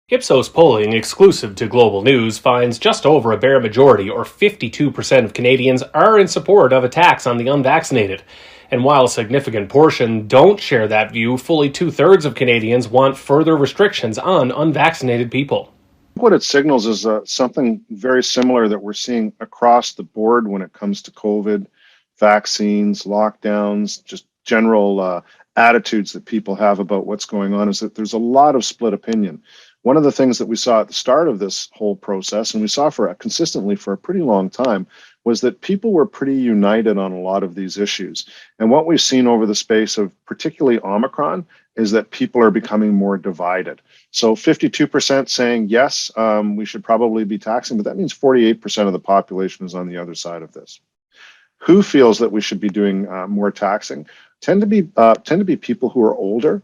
Ipsos polling exclusive to Global News finds just over a bare majority, or 52% of Canadians, are in support of a tax on the unvaccinated. And while a significant portion don't share that view, fully two-thirds of Canadians want further restrictions on unvaccinated people. What it signals is something very similar that we're seeing across the board when it comes to COVID, vaccines, lockdowns, just general attitudes that people have about what's going on, is that there's a lot of split opinion. One of the things that we saw at the start of this whole process, and we saw consistently for a pretty long time, was that people were pretty united on a lot of these issues. And what we've seen over the space of particularly Omicron is that people are becoming more divided. So 52% saying, yes, we should probably be taxing, but that means 48% of the population is on the other side of this. Who feels that we should be doing more taxing? Tend to be people who are older,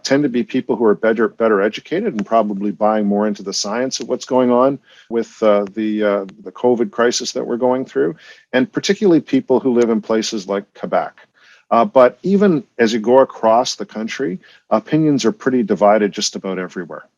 tend to be people who are better educated and probably buying more into the science of what's going on with the COVID crisis that we're going through, and particularly people who live in places like Quebec. But even as you go across the country, opinions are pretty divided just about everywhere.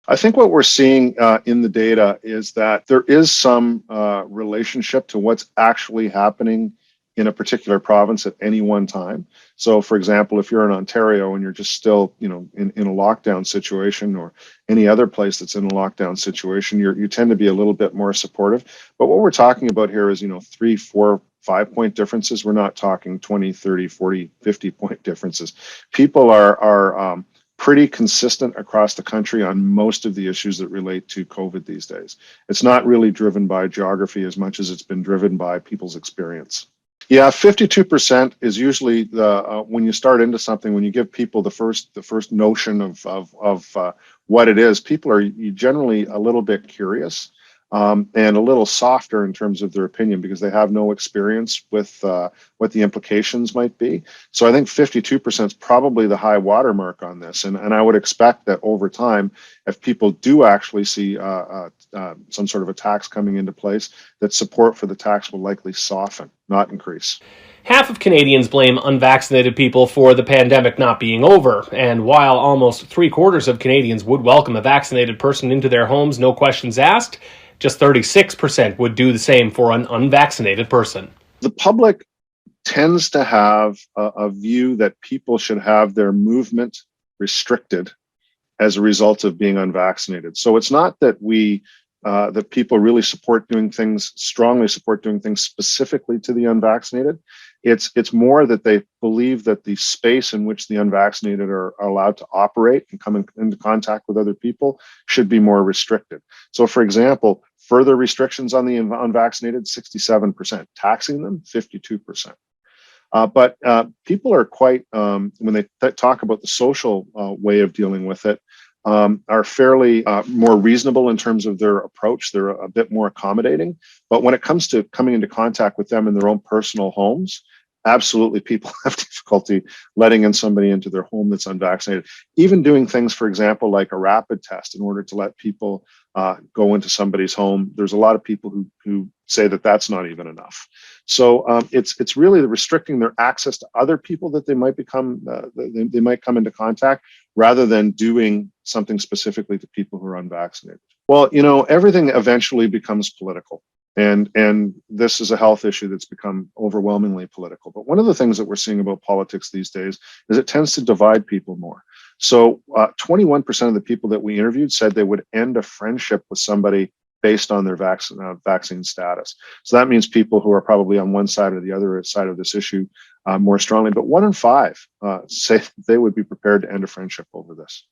I think what we're seeing in the data is that there is some relationship to what's actually happening in a particular province at any one time. So, for example, if you're in Ontario and you're just still, in a lockdown situation, or any other place that's in a lockdown situation, you tend to be a little bit more supportive. But what we're talking about here is, 3, 4, 5-point differences. We're not talking 20, 30, 40, 50-point differences. People are pretty consistent across the country on most of the issues that relate to COVID these days. It's not really driven by geography as much as it's been driven by people's experience. Yeah, 52% is usually when you start into something, when you give people the first notion of what it is, people are generally a little bit curious and a little softer in terms of their opinion because they have no experience with what the implications might be. So I think 52% is probably the high watermark on this, and I would expect that over time, if people do actually see some sort of a tax coming into place, that support for the tax will likely soften, not increase. Half of Canadians blame unvaccinated people for the pandemic not being over, and while almost three-quarters of Canadians would welcome a vaccinated person into their homes, no questions asked, just 36% would do the same for an unvaccinated person. The public tends to have a view that people should have their movement restricted as a result of being unvaccinated. So it's not that that people really strongly support doing things specifically to the unvaccinated. It's more that they believe that the space in which the unvaccinated are allowed to operate and come into contact with other people should be more restricted. So, for example, further restrictions on the unvaccinated, 67%. Taxing them, 52%. But people are quite, when they talk about the social way of dealing with it, are fairly more reasonable in terms of their approach. They're a bit more accommodating. But when it comes to coming into contact with them in their own personal homes, absolutely people have difficulty letting in somebody into their home that's unvaccinated. Even doing things, for example, like a rapid test in order to let people go into somebody's home. There's a lot of people who say that that's not even enough. So it's really restricting their access to other people that they might they might come into contact, rather than doing something specifically to people who are unvaccinated. Well, everything eventually becomes political. And this is a health issue that's become overwhelmingly political. But one of the things that we're seeing about politics these days is it tends to divide people more. So 21% of the people that we interviewed said they would end a friendship with somebody based on their vaccine status. So that means people who are probably on one side or the other side of this issue more strongly. But 1 in 5 say they would be prepared to end a friendship over this.